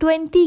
20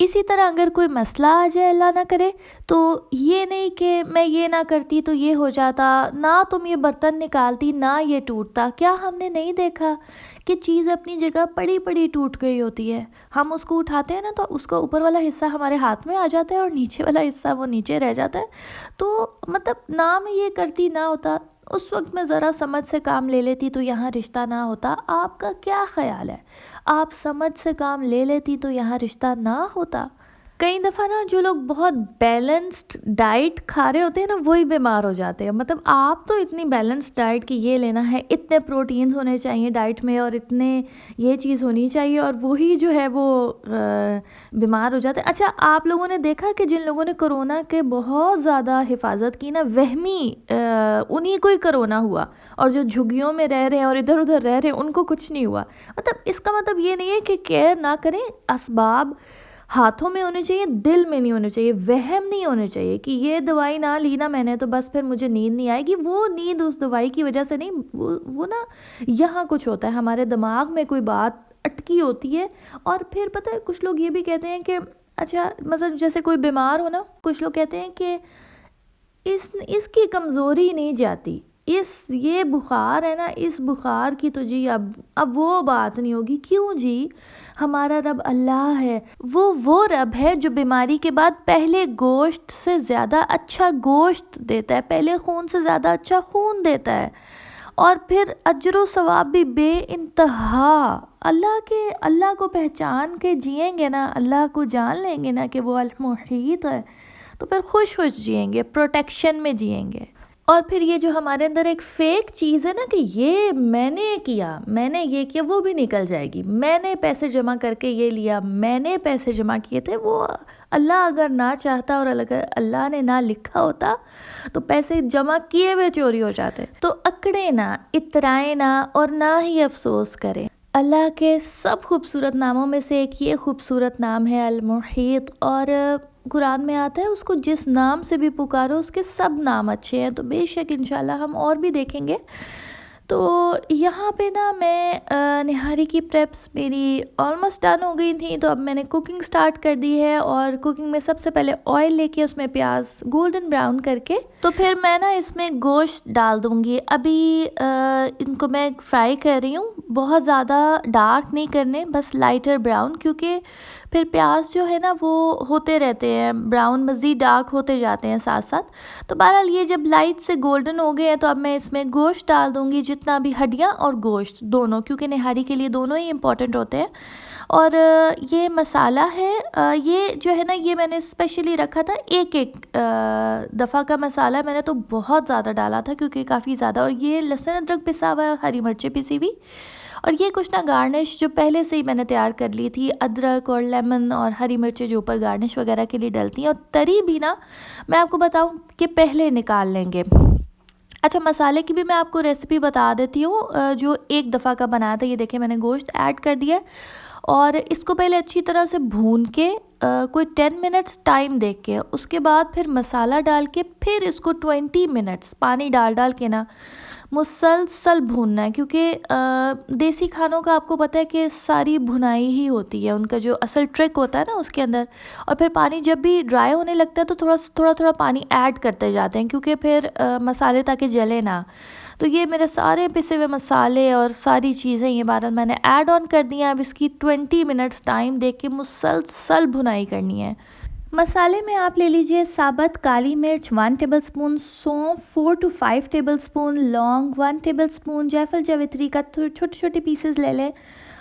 اسی طرح اگر کوئی مسئلہ آ جائے اللہ نہ کرے تو یہ نہیں کہ میں یہ نہ کرتی تو یہ ہو جاتا، نہ تم یہ برتن نکالتی نہ یہ ٹوٹتا. کیا ہم نے نہیں دیکھا کہ چیز اپنی جگہ پڑی پڑی ٹوٹ گئی ہوتی ہے، ہم اس کو اٹھاتے ہیں نا تو اس کا اوپر والا حصہ ہمارے ہاتھ میں آ جاتا ہے اور نیچے والا حصہ وہ نیچے رہ جاتا ہے. تو مطلب نہ میں یہ کرتی نہ ہوتا، اس وقت میں ذرا سمجھ سے کام لے لیتی تو یہاں رشتہ نہ ہوتا. آپ کا کیا خیال ہے؟ آپ سمجھ سے کام لے لیتی تو یہاں رشتہ نہ ہوتا؟ کئی دفعہ نا جو لوگ بہت بیلنسڈ ڈائٹ کھا رہے ہوتے ہیں نا وہی بیمار ہو جاتے ہیں. مطلب آپ تو اتنی بیلنسڈ ڈائٹ کی یہ لینا ہے، اتنے پروٹینز ہونے چاہیے ڈائٹ میں اور اتنے یہ چیز ہونی چاہیے، اور وہی جو ہے وہ بیمار ہو جاتے ہیں. اچھا آپ لوگوں نے دیکھا کہ جن لوگوں نے کرونا کے بہت زیادہ حفاظت کی نا، وہمی انہیں کو ہی کرونا ہوا، اور جو جھگیوں میں رہ رہے ہیں اور ادھر ادھر رہ رہے ہیں ان کو کچھ نہیں ہوا. مطلب اس کا مطلب یہ نہیں ہے کہ کیئر نہ کریں. اسباب ہاتھوں میں ہونے چاہیے، دل میں نہیں ہونے چاہیے، وہم نہیں ہونے چاہیے کہ یہ دوائی نہ لی نا میں نے تو بس پھر مجھے نیند نہیں آئے گی. وہ نیند اس دوائی کی وجہ سے نہیں، وہ نا یہاں کچھ ہوتا ہے، ہمارے دماغ میں کوئی بات اٹکی ہوتی ہے. اور پھر پتہ ہے کچھ لوگ یہ بھی کہتے ہیں کہ اچھا مطلب جیسے کوئی بیمار ہو نا، کچھ لوگ کہتے ہیں کہ اس کی کمزوری نہیں جاتی، یہ بخار ہے نا، اس بخار کی تو جی اب وہ بات نہیں ہوگی. کیوں جی؟ ہمارا رب اللہ ہے، وہ رب ہے جو بیماری کے بعد پہلے گوشت سے زیادہ اچھا گوشت دیتا ہے، پہلے خون سے زیادہ اچھا خون دیتا ہے، اور پھر اجر و ثواب بھی بے انتہا. اللہ کو پہچان کے جئیں گے نا، اللہ کو جان لیں گے نا کہ وہ المحیط ہے، تو پھر خوش جئیں گے، پروٹیکشن میں جئیں گے. اور پھر یہ جو ہمارے اندر ایک فیک چیز ہے نا کہ یہ میں نے یہ کیا، وہ بھی نکل جائے گی. میں نے پیسے جمع کر کے یہ لیا، میں نے پیسے جمع کیے تھے، وہ اللہ اگر نہ چاہتا اور اگر اللہ نے نہ لکھا ہوتا تو پیسے جمع کیے ہوئے چوری ہو جاتے. تو اکڑے نہ، اترائے نہ، اور نہ ہی افسوس کریں. اللہ کے سب خوبصورت ناموں میں سے ایک یہ خوبصورت نام ہے المحیط، اور قرآن میں آتا ہے اس کو جس نام سے بھی پکارو اس کے سب نام اچھے ہیں. تو بے شک انشاءاللہ ہم اور بھی دیکھیں گے. تو یہاں پہ نا میں نہاری کی پریپس میری آلموسٹ ڈن ہو گئی تھیں، تو اب میں نے کوکنگ سٹارٹ کر دی ہے. اور کوکنگ میں سب سے پہلے آئل لے کے اس میں پیاز گولڈن براؤن کر کے تو پھر میں نا اس میں گوشت ڈال دوں گی. ابھی ان کو میں فرائی کر رہی ہوں، بہت زیادہ ڈارک نہیں کرنے، بس لائٹر براؤن، کیونکہ پھر پیاز جو ہے نا وہ ہوتے رہتے ہیں براؤن، مزید ڈارک ہوتے جاتے ہیں ساتھ ساتھ. تو بہرحال یہ جب لائٹ سے گولڈن ہو گئے ہیں تو اب میں اس میں گوشت ڈال دوں گی، جتنا بھی ہڈیاں اور گوشت دونوں، کیونکہ نہاری کے لیے دونوں ہی امپورٹنٹ ہوتے ہیں. اور یہ مسالہ ہے، یہ جو ہے نا یہ میں نے اسپیشلی رکھا تھا ایک دفعہ کا مسالہ، میں نے تو بہت زیادہ ڈالا تھا کیونکہ کافی زیادہ. اور یہ لہسن ادرک پسا ہوا ہے، ہری مرچیں پسی ہوئی، اور یہ کچھ نا گارنش جو پہلے سے ہی میں نے تیار کر لی تھی، ادرک اور لیمن اور ہری مرچیں جو اوپر گارنش وغیرہ کے لیے ڈلتی ہیں. اور تری بھی نا میں آپ کو بتاؤں کہ پہلے نکال لیں گے. اچھا مسالے کی بھی میں آپ کو ریسیپی بتا دیتی ہوں جو ایک دفعہ کا بنایا تھا. یہ دیکھیں میں نے گوشت ایڈ کر دیا اور اس کو پہلے اچھی طرح سے بھون کے کوئی 10 منٹس ٹائم دیکھ کے، اس کے بعد پھر مسالہ ڈال کے پھر اس کو 20 منٹس پانی ڈال کے نا مسلسل بھوننا ہے. کیونکہ دیسی کھانوں کا آپ کو پتہ ہے کہ ساری بھنائی ہی ہوتی ہے، ان کا جو اصل ٹرک ہوتا ہے نا اس کے اندر. اور پھر پانی جب بھی ڈرائی ہونے لگتا ہے تو تھوڑا پانی ایڈ کرتے جاتے ہیں، کیونکہ پھر مسالے تاکہ جلے نہ. تو یہ میرے سارے پسے ہوئے مسالے اور ساری چیزیں یہ بار میں نے ایڈ آن کر دی ہیں. اب اس کی 20 منٹس ٹائم دیکھ کے مسلسل بھنائی کرنی ہے. مسالے میں آپ لے لیجئے ثابت کالی مرچ 1 ٹیبل سپون، سونف 4 to 5 ٹیبل سپون، لونگ 1 ٹیبل سپون، جیفل جویتری کا چھوٹے چھوٹے پیسز لے لیں.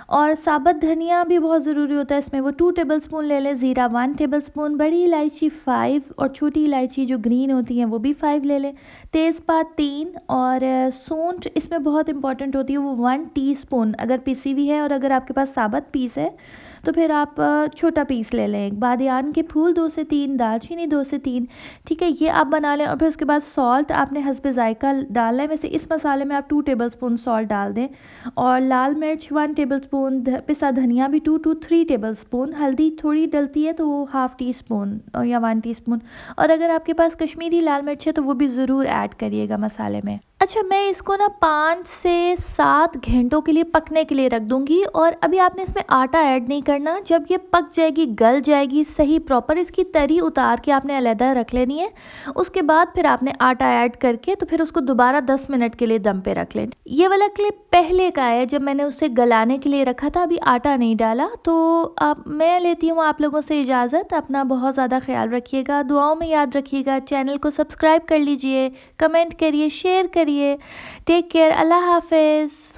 اور ثابت دھنیا بھی بہت ضروری ہوتا ہے اس میں، وہ 2 ٹیبل سپون لے لیں. زیرہ 1 ٹیبل سپون، بڑی الائچی 5 اور چھوٹی الائچی جو گرین ہوتی ہیں وہ بھی 5 لے لیں. تیز پات 3 اور سونٹ اس میں بہت امپورٹنٹ ہوتی ہے، وہ 1 ٹی سپون اگر پیسی ہوئی ہے، اور اگر آپ کے پاس ثابت پیس ہے تو پھر آپ چھوٹا پیس لے لیں. بادیان کے پھول 2 سے 3، دال چینی 2 سے 3. ٹھیک ہے، یہ آپ بنا لیں. اور پھر اس کے بعد سالٹ آپ نے حسب ذائقہ ڈالنا ہے. ویسے اس مسالے میں آپ 2 ٹیبل سپون سالٹ ڈال دیں. اور لال مرچ 1 ٹیبل سپون، پسا دھنیا بھی 2 to 3 ٹیبل سپون. ہلدی تھوڑی ڈلتی ہے تو وہ ½ ٹی سپون یا 1 ٹی سپون. اور اگر آپ کے پاس کشمیری لال مرچ ہے تو وہ بھی ضرور ایڈ کریے گا مسالے میں. اچھا میں اس کو نا 5 سے 7 گھنٹوں کے لیے پکنے کے لیے رکھ دوں گی، اور ابھی آپ نے اس میں آٹا ایڈ نہیں کرنا. جب یہ پک جائے گی، گل جائے گی صحیح پراپر، اس کی تری اتار کے آپ نے علیحدہ رکھ لینی ہے. اس کے بعد پھر آپ نے آٹا ایڈ کر کے تو پھر اس کو دوبارہ 10 منٹ کے لیے دم پہ رکھ لیں. یہ والا کلپ پہلے کا ہے جب میں نے اسے گلانے کے لیے رکھا تھا، ابھی آٹا نہیں ڈالا. تو اب میں لیتی ہوں آپ لوگوں سے اجازت. اپنا بہت زیادہ خیال رکھیے گا، دعاؤں میں یاد رکھیے گا. چینل کو سبسکرائب کر لیجئے، کمنٹ کریے، شیئر کریے. Take care. اللہ حافظ.